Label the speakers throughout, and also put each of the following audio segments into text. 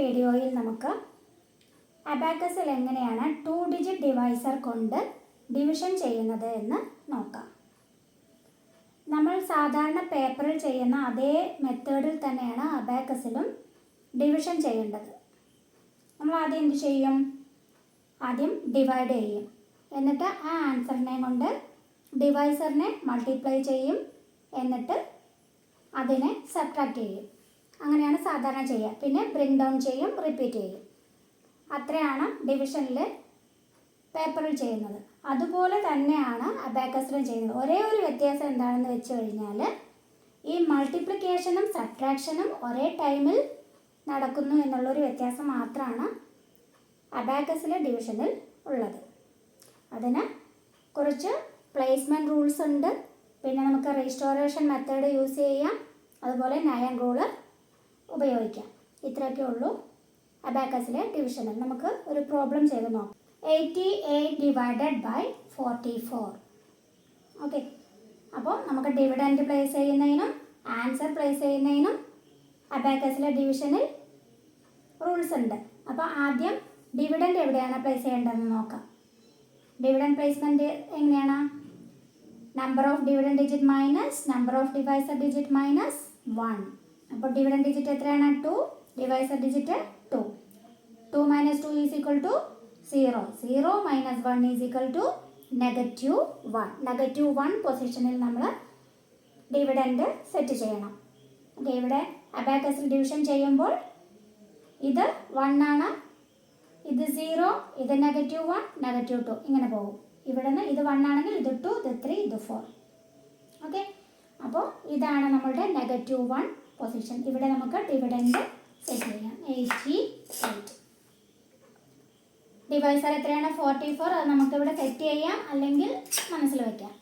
Speaker 1: വീഡിയോയിൽ നമുക്ക് അബാക്കസിൽ എങ്ങനെയാണ് 2 ഡിജിറ്റ് ഡിവൈസർ കൊണ്ട് ഡിവിഷൻ ചെയ്യുന്നത് എന്ന് നോക്കാം. നമ്മൾ സാധാരണ പേപ്പറിൽ ചെയ്യുന്ന അതേ മെത്തേഡിൽ തന്നെയാണ് അബാക്കസിലും ഡിവിഷൻ ചെയ്യേണ്ടത്. നമ്മൾ ആദ്യം എന്ത് ചെയ്യും? ആദ്യം ഡിവൈഡ് ചെയ്യും. എന്നിട്ട് ആ ആൻസറിനെ കൊണ്ട് ഡിവൈസറിനെ മൾട്ടിപ്ലൈ ചെയ്യും. എന്നിട്ട് അതിനെ സബ്ട്രാക്ട് ചെയ്യും. അങ്ങനെയാണ് സാധാരണ ചെയ്യുക. പിന്നെ ബ്രിങ് ഡൗൺ ചെയ്യും, റിപ്പീറ്റ് ചെയ്യും. അത്രയാണ് ഡിവിഷനിൽ പേപ്പറിൽ ചെയ്യുന്നത്. അതുപോലെ തന്നെയാണ് അബാക്കസിലും ചെയ്യുന്നത്. ഒരേ ഒരു വ്യത്യാസം എന്താണെന്ന് വെച്ച് കഴിഞ്ഞാൽ ഈ മൾട്ടിപ്ലിക്കേഷനും സബ്ട്രാക്ഷനും ഒരേ ടൈമിൽ നടക്കുന്നു എന്നുള്ളൊരു വ്യത്യാസം മാത്രമാണ് അബാക്കസിലെ ഡിവിഷനിൽ ഉള്ളത്. അതിന് കുറച്ച് പ്ലേസ്മെൻറ്റ് റൂൾസ് ഉണ്ട്. പിന്നെ നമുക്ക് റീസ്റ്റോറേഷൻ മെത്തേഡ് യൂസ് ചെയ്യാം. അതുപോലെ നയൻ റൂള് ഉപയോഗിക്കാം. ഇത്രയൊക്കെ ഉള്ളൂ അബാക്കസിലെ ഡിവിഷനിൽ. നമുക്ക് ഒരു പ്രോബ്ലം ചെയ്ത് നോക്കാം. 88 ഡിവൈഡഡ് ബൈ 44. ഓക്കെ, അപ്പോൾ നമുക്ക് ഡിവിഡൻഡ് പ്ലേസ് ചെയ്യുന്നതിനും ആൻസർ പ്ലേസ് ചെയ്യുന്നതിനും അബാക്കസിലെ ഡിവിഷനിൽ റൂൾസ് ഉണ്ട്. അപ്പോൾ ആദ്യം ഡിവിഡൻഡ് എവിടെയാണ് പ്ലേസ് ചെയ്യേണ്ടതെന്ന് നോക്കാം. ഡിവിഡൻഡ് പ്ലേസ്മെൻറ്റ് എങ്ങനെയാണ്? Number of dividend digit minus number of divisor digit minus 1. അപ്പോൾ ഡിവിഡൻഡ് ഡിജിറ്റ് എത്രയാണ്? 2. Divisor digit 2. 2 minus 2 is equal to 0. 0 minus 1 is equal to -1. -1 പൊസിഷനിൽ നമ്മൾ ഡിവിഡൻഡ് സെറ്റ് ചെയ്യണം. ഓക്കെ, ഇവിടെ അബാക്കസിൽ ഡിവിഷൻ ചെയ്യുമ്പോൾ ഇത് 1 ആണ്, ഇത് 0, ഇത് -1, -2 ഇങ്ങനെ പോകും. ഇവിടെ നിന്ന് ഇത് 1 ആണെങ്കിൽ ഇത് 2, ഇത് 3, ഇത് 4. ഓക്കെ, അപ്പോൾ ഇതാണ് നമ്മളുടെ -1 പൊസിഷൻ. ഇവിടെ നമുക്ക് ഡിവിഡൻഡ് സെറ്റ് ചെയ്യാം. 88. ഡിവൈസർ എത്രയാണ്? 44. അത് നമുക്കിവിടെ സെറ്റ് ചെയ്യാം, അല്ലെങ്കിൽ മനസ്സിൽ വയ്ക്കാം.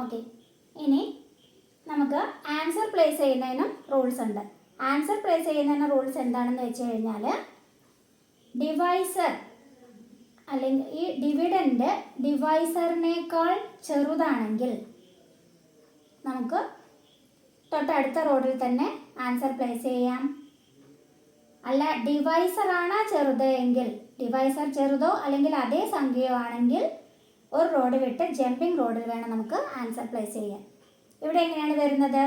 Speaker 1: ഓക്കെ, ഇനി നമുക്ക് ആൻസർ പ്ലേസ് ചെയ്യുന്നതിനും റൂൾസ് ഉണ്ട്. ആൻസർ പ്ലേസ് ചെയ്യുന്നതിന് റൂൾസ് എന്താണെന്ന് വെച്ച് കഴിഞ്ഞാൽ ഡിവൈസർ അല്ലെങ്കിൽ ഈ ഡിവിഡൻഡ് ഡിവൈസറിനേക്കാൾ ചെറുതാണെങ്കിൽ നമുക്ക് തൊട്ടടുത്ത റോഡിൽ തന്നെ ആൻസർ പ്ലേസ് ചെയ്യാം. അല്ല, ഡിവൈസറാണ് ചെറുത് എങ്കിൽ, ഡിവൈസർ ചെറുതോ അല്ലെങ്കിൽ അതേ സംഖ്യയോ ആണെങ്കിൽ ഒരു റോഡ് വിട്ട് ജമ്പിങ് റോഡിൽ വേണം നമുക്ക് ആൻസർ പ്ലേസ് ചെയ്യാൻ. ഇവിടെ എങ്ങനെയാണ് വരുന്നത്?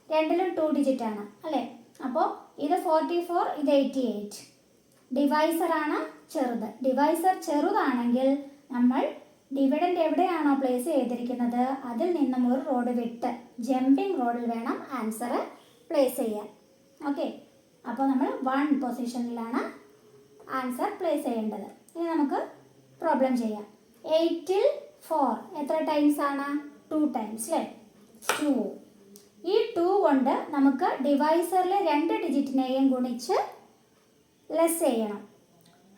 Speaker 1: രണ്ടിലും 2 ഡിജിറ്റ് ആണ് അല്ലേ? അപ്പോൾ ഇത് 44, ഇത് 88. ഡിവൈസറാണ് ചെറുത്. ഡിവൈസർ ചെറുതാണെങ്കിൽ നമ്മൾ ഡിവിഡൻഡ് എവിടെയാണോ പ്ലേസ് ചെയ്തിരിക്കുന്നത് അതിൽ നിന്നും ഒരു റോഡ് വിട്ട് ജമ്പിങ് റോഡിൽ വേണം ആൻസർ പ്ലേസ് ചെയ്യാൻ. ഓക്കെ, അപ്പോൾ നമ്മൾ 1 പൊസിഷനിലാണ് ആൻസർ പ്ലേസ് ചെയ്യേണ്ടത്. ഇനി നമുക്ക് പ്രോബ്ലം ചെയ്യാം. 8ൽ 4 എത്ര ടൈംസ് ആണ്? 2 ടൈംസ് അല്ലേ? 2. ഈ 2 കൊണ്ട് നമുക്ക് ഡിവൈസറിലെ 2 ഡിജിറ്റിനെയും ഗുണിച്ച് ലെസ് ചെയ്യണം.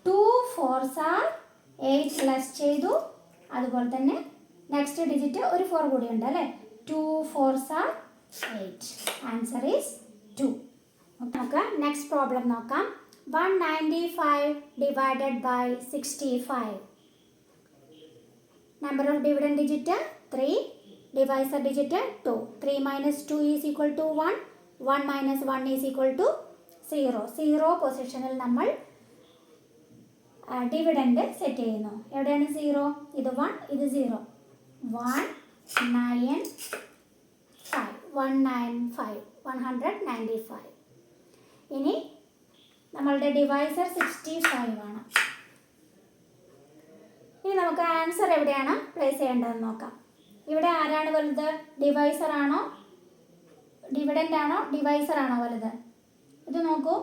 Speaker 1: 2 4s are 8 ലെസ് ചെയ്തു. അതുപോലെ തന്നെ നെക്സ്റ്റ് ഡിജിറ്റ് ഒരു 4 കൂടി ഉണ്ട് അല്ലേ? 2 4s are 8. Answer is 2. നമുക്ക് നെക്സ്റ്റ് പ്രോബ്ലം നോക്കാം. 195 divided by 65. Number of dividend digit 3, divisor digit 2. 3 minus 2 is equal to 1. 1 minus 1 is equal to 0. 0 പൊസിഷനിൽ നമ്മൾ ഡിവിഡൻഡ് സെറ്റ് ചെയ്യുന്നു. എവിടെയാണ് 0? ഇത് 1, ഇത് 0. 195. ഇനി നമ്മളുടെ ഡിവൈസർ 65 ആണ്. ഇനി നമുക്ക് ആൻസർ എവിടെയാണ് പ്ലേസ് ചെയ്യേണ്ടതെന്ന് നോക്കാം. ഇവിടെ ആരാണ് വലുത്? ഡിവൈസർ ആണോ ഡിവിഡൻഡ് ആണോ ഡിവൈസർ ആണോ വലുത്? ഇത് നോക്കൂ,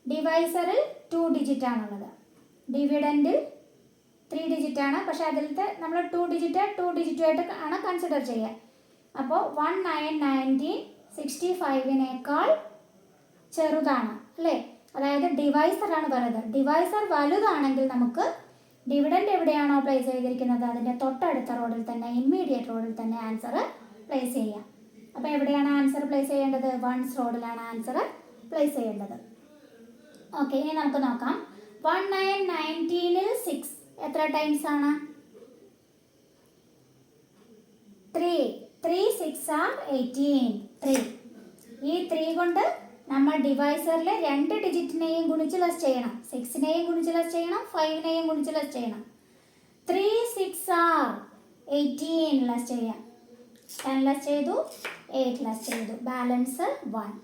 Speaker 1: ഡിവൈസറിൽ 2 ഡിജിറ്റ് ആണുള്ളത്, ഡിവിഡൻഡിൽ 3 ഡിജിറ്റ് ആണ്. പക്ഷേ അതിലത്തെ നമ്മൾ 2 ഡിജിറ്റുമായിട്ട് ആണ് കൺസിഡർ ചെയ്യുക. അപ്പോൾ 1919 65നേക്കാൾ ചെറുതാണ് അല്ലേ? അതായത് ഡിവൈസറാണ് വലുത്. ഡിവൈസർ വലുതാണെങ്കിൽ നമുക്ക് ഡിവിഡൻഡ് എവിടെയാണോ പ്ലേസ് ചെയ്തിരിക്കുന്നത് അതിൻ്റെ തൊട്ടടുത്ത റോഡിൽ തന്നെ, ഇമ്മീഡിയറ്റ് റോഡിൽ തന്നെ ആൻസർ പ്ലേസ് ചെയ്യാം. അപ്പോൾ എവിടെയാണ് ആൻസർ പ്ലേസ് ചെയ്യേണ്ടത്? 1s റോഡിലാണ് ആൻസർ പ്ലേസ് ചെയ്യേണ്ടത്. ഓക്കെ, ഇനി നമുക്ക് നോക്കാം. 1919ൽ 6 എത്ര ടൈംസ് ആണ്? 3. 3 6 are 18. 3. ഈ 3 കൊണ്ട് നമ്മൾ ഡിവൈസറിൽ 2 ഡിജിറ്റിനെയും ഗുണിച്ച് ലെസ് ചെയ്യണം. 6നെയും ഗുണിച്ച് ലെസ് ചെയ്യണം, 5നെയും ഗുണിച്ച് ലെസ് ചെയ്യണം. 3 6 are 18 ലെസ് ചെയ്യാം. 10 ലെസ് ചെയ്തു, 8 ലെസ് ചെയ്തു, ബാലൻസ് 1.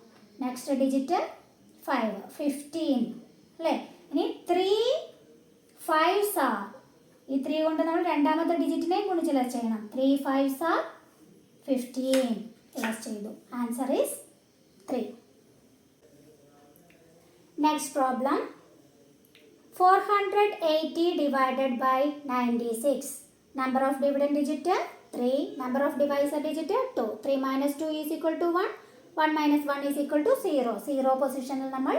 Speaker 1: നെക്സ്റ്റ് ഡിജിറ്റ് 5, 15 അല്ലേ. ഇനി 3 5s are, ഈ 3 കൊണ്ട് നമ്മൾ രണ്ടാമത്തെ ഡിജിറ്റിനെയും ഗുണിച്ച് ലെസ് ചെയ്യണം. 3 5s are 15 ലെസ് ചെയ്തു. Answer is 3. Next problem. 480 divided by 96. Number of dividend digit 3. Number of divisor digit 2. 3 minus 2 is equal to 1. 1 minus 1 is equal to 0. 0 പൊസിഷനിൽ നമ്മൾ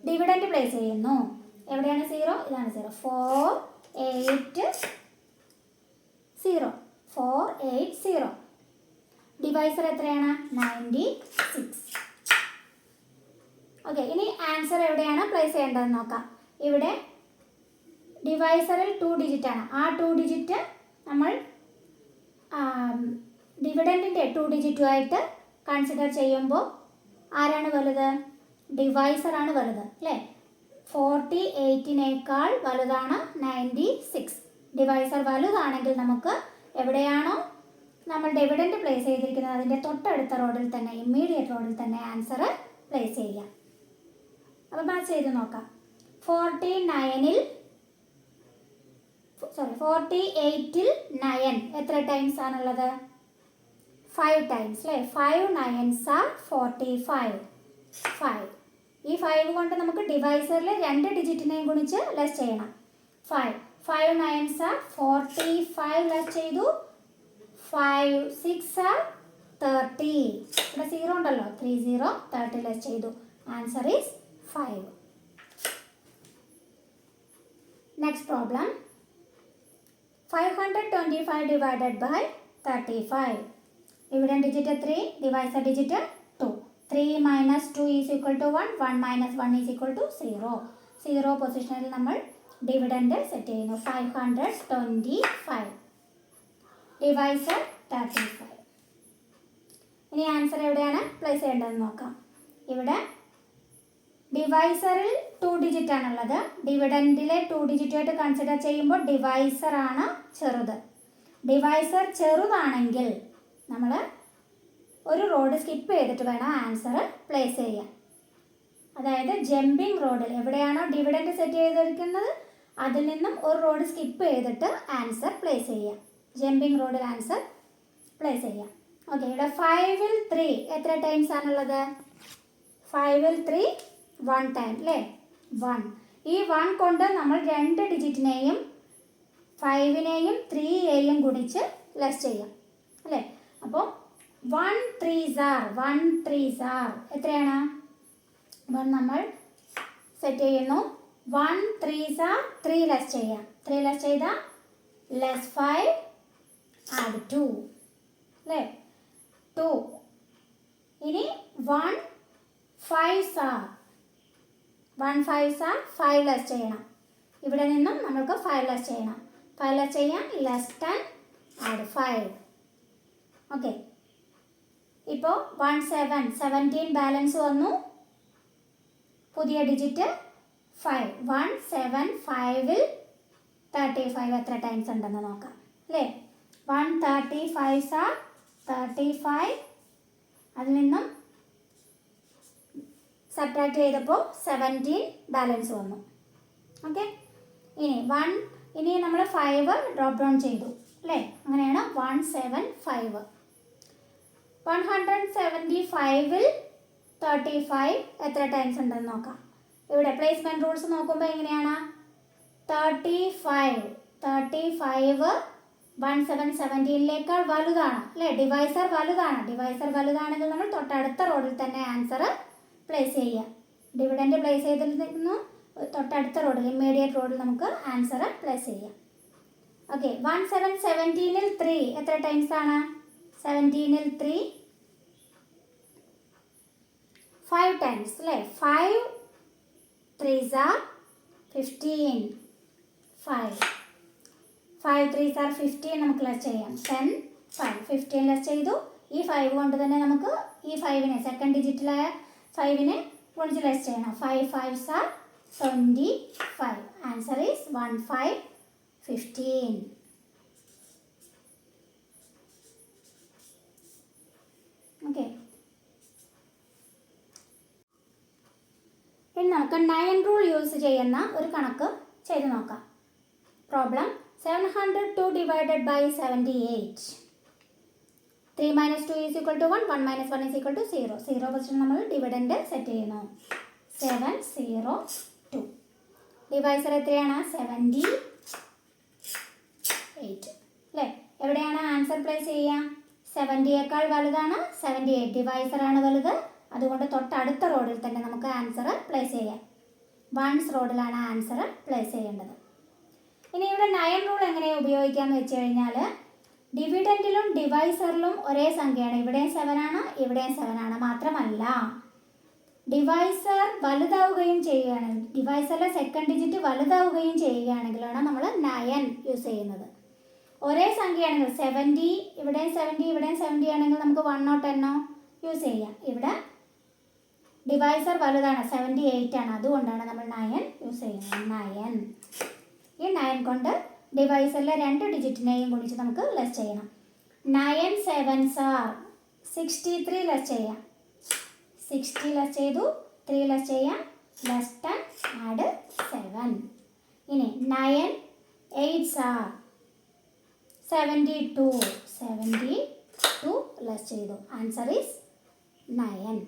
Speaker 1: ഡിവിഡൻഡ് പ്ലേസ് ചെയ്യുന്നു. എവിടെയാണ് 0? ഇതാണ് 0. 4 8 0. 4 8 0. ഡിവൈസർ എത്രയാണ്? 96. ഓക്കെ, ഇനി ആൻസർ എവിടെയാണ് പ്ലേസ് ചെയ്യേണ്ടതെന്ന് നോക്കാം. ഇവിടെ ഡിവൈസറിൽ 2 ഡിജിറ്റാണ്. ആ 2 ഡിജിറ്റ് നമ്മൾ ഡിവിഡൻറ്റിൻ്റെ 2 ഡിജിറ്റുമായിട്ട് കൺസിഡർ ചെയ്യുമ്പോൾ ആരാണ് വലുത്? ഡിവൈസറാണ് വലുത് അല്ലേ. 48നേക്കാൾ വലുതാണ് 96. ഡിവൈസർ വലുതാണെങ്കിൽ നമുക്ക് എവിടെയാണോ നമ്മൾ ഡിവിഡൻറ്റ് പ്ലേസ് ചെയ്തിരിക്കുന്നത് അതിൻ്റെ തൊട്ടടുത്ത റോഡിൽ തന്നെ, ഇമ്മീഡിയറ്റ് റോഡിൽ തന്നെ ആൻസർ പ്ലേസ് ചെയ്യാം. അപ്പോൾ മാച്ച് ചെയ്ത് നോക്കാം. 48ൽ 9 എത്ര ടൈംസ് ആണുള്ളത്? 5 ടൈംസ് അല്ലേ. 5 9s are 45. 5. ഈ 5 കൊണ്ട് നമുക്ക് ഡിവൈസറിൽ 2 ഡിജിറ്റിനെയും ഗുണിച്ച് ലെസ് ചെയ്യണം. 5 5 9s are 45 ലെസ് ചെയ്തു. 5 6 are 30. ഇവിടെ 0 ഉണ്ടല്ലോ, 30 30 ലെസ് ചെയ്തു. Answer is 5. Next problem. 525 divided by 35. Dividend digit 3, divisor digit 2. 3 minus 2 is equal to 1. 1 minus 1 is equal to 0. 0 പൊസിഷനിൽ നമ്മൾ ഡിവിഡൻഡ് സെറ്റ് ചെയ്യുന്നു. 525. ഡിവൈസർ 35. ഇനി ആൻസർ എവിടെയാണ് പ്ലേസ് ചെയ്യേണ്ടതെന്ന് നോക്കാം. ഇവിടെ ഡിവൈസറിൽ 2 ഡിജിറ്റ് ആണുള്ളത്. ഡിവിഡൻഡിലെ 2 ഡിജിറ്റായിട്ട് കൺസിഡർ ചെയ്യുമ്പോൾ ഡിവൈസർ ആണ് ചെറുത്. ഡിവൈസർ ചെറുതാണെങ്കിൽ നമ്മൾ ഒരു റോഡ് സ്കിപ്പ് ചെയ്തിട്ട് വേണം ആൻസർ പ്ലേസ് ചെയ്യാൻ. അതായത് ജമ്പിങ് റോഡിൽ എവിടെയാണോ ഡിവിഡൻഡ് സെറ്റ് ചെയ്തിരിക്കുന്നത് അതിൽ നിന്നും ഒരു റോഡ് സ്കിപ്പ് ചെയ്തിട്ട് ആൻസർ പ്ലേസ് ചെയ്യാം. ജമ്പിങ് റോഡിൽ ആൻസർ പ്ലേസ് ചെയ്യാം. ഓക്കെ, ഇവിടെ 5ൽ 3 എത്ര ടൈംസ് ആണുള്ളത്? 5ൽ 3 1 ടൈം അല്ലേ. 1. ഈ 1 കൊണ്ട് നമ്മൾ 2 ഡിജിറ്റിനെയും 5നെയും 3യെയും ഗുണിച്ച് ലെസ് ചെയ്യാം അല്ലേ. അപ്പോൾ 1 3s are എത്രയാണ്? 1 നമ്മൾ സെറ്റ് ചെയ്യുന്നു. 1 3s are 3 ലെസ് ചെയ്യാം. 3 ലെസ് ചെയ്താൽ ലെസ് 5 ആഡ് 2 അല്ലേ. 2. ഇനി 1 5s are 5 ലെസ് ചെയ്യണം. ഇവിടെ നിന്നും നമ്മൾക്ക് 5 ലെസ് ചെയ്യണം. 5 ലെസ് ചെയ്യാൻ ലെസ് 10 ആഡ് 5. ഓക്കെ, ഇപ്പോൾ 1 7 17 ബാലൻസ് വന്നു. പുതിയ ഡിജിറ്റ് 5. 1 7 5ൽ 35 എത്ര ടൈംസ് ഉണ്ടെന്ന് നോക്കാം അല്ലേ. 135s are 35. അതിൽ നിന്നും സബ്ട്രാക്ട് ചെയ്തപ്പോൾ 17 ബാലൻസ് വന്നു. ഓക്കെ, ഇനി നമ്മൾ 5 ഡ്രോപ്പ് ഡൗൺ ചെയ്തു അല്ലേ. അങ്ങനെയാണ് 175. 175ൽ 35 എത്ര ടൈംസ് ഉണ്ടെന്ന് നോക്കാം. ഇവിടെ പ്ലേസ്മെൻറ്റ് റൂൾസ് നോക്കുമ്പോൾ എങ്ങനെയാണ്? 35 1717ലേക്കാൾ വലുതാണ് അല്ലേ. ഡിവൈസർ വലുതാണെങ്കിൽ നമ്മൾ തൊട്ടടുത്ത റോഡിൽ തന്നെ ആൻസർ പ്ലേസ് ചെയ്യുക. ഡിവിഡൻഡ് പ്ലേസ് ചെയ്തിരുന്നു തൊട്ടടുത്ത റോഡിൽ, ഇമ്മീഡിയറ്റ് റോഡിൽ നമുക്ക് ആൻസർ പ്ലേസ് ചെയ്യാം. ഓക്കെ, 17ൽ 3 എത്ര ടൈംസ് ആണ്? 17ൽ 3 5 ടൈംസ് അല്ലേ. 5 3s are 15. 5 3s are 15 നമുക്ക് ലെസ് ചെയ്യാം. 10 5 15 ലെസ് ചെയ്തു. ഈ 5 കൊണ്ട് തന്നെ നമുക്ക് ഈ 5നെ സെക്കൻഡ് ഡിജിറ്റിലായ 5നെ ഗുണിച്ച് ലെസ് ചെയ്യണം. 5 5s are 25. Answer is 1515. Okay, ഇനി നമുക്ക് 9 റൂൾ യൂസ് ചെയ്യുന്ന ഒരു കണക്ക് ചെയ്ത് നോക്കാം. Problem 702 divided by 78. 3 minus 2 is equal to 1. 1 minus 1 is equal to 0. 0 position നമ്മൾ ഡിവിഡൻഡ് സെറ്റ് ചെയ്യുന്നു. 702. ഡിവൈസർ എത്രയാണ്? 78 അല്ലേ? എവിടെയാണ് ആൻസർ പ്ലേസ് ചെയ്യുക? 70യേക്കാൾ വലുതാണ് 78. ഡിവൈസറാണ് വലുത്, അതുകൊണ്ട് തൊട്ടടുത്ത റോഡിൽ തന്നെ നമുക്ക് ആൻസർ പ്ലേസ് ചെയ്യാം. 1s റോഡിലാണ് ആൻസർ പ്ലേസ് ചെയ്യേണ്ടത്. ഇനി ഇവിടെ 9 റൂൾ എങ്ങനെ ഉപയോഗിക്കാമെന്ന് വെച്ച് കഴിഞ്ഞാൽ, ഡിവിഡൻഡിലും ഡിവൈസറിലും ഒരേ സംഖ്യയാണ്. ഇവിടെയും 7 ആണ്, ഇവിടെയും 7 ആണ്. മാത്രമല്ല ഡിവൈസർ വലുതാവുകയും ചെയ്യുകയാണെങ്കിൽ, ഡിവൈസറിലെ സെക്കൻഡ് ഡിജിറ്റ് വലുതാവുകയും ചെയ്യുകയാണെങ്കിലാണ് നമ്മൾ 9 യൂസ് ചെയ്യുന്നത്. ഒരേ സംഖ്യയാണെങ്കിൽ 70, ഇവിടെയും 70, ഇവിടെയും 70 ആണെങ്കിൽ നമുക്ക് 1 10 യൂസ് ചെയ്യാം. ഇവിടെ ഡിവൈസർ വലുതാണ്, 78 ആണ്, അതുകൊണ്ടാണ് നമ്മൾ 9 യൂസ് ചെയ്യുന്നത്. 9. ഈ 9 കൊണ്ട് ഡിവൈസറിലെ 2 ഡിജിറ്റിനെയും ഗുണിച്ച് നമുക്ക് ലെസ് ചെയ്യണം. 9 7s are 63. ലെസ് ചെയ്യാം. 60 ലെസ് ചെയ്തു, 3 ലെസ് ചെയ്യാം, ലെസ് 10, ആഡ് 7. ഇനി 9 8s are 72. 72 ലെസ് ചെയ്തു. Answer is 9.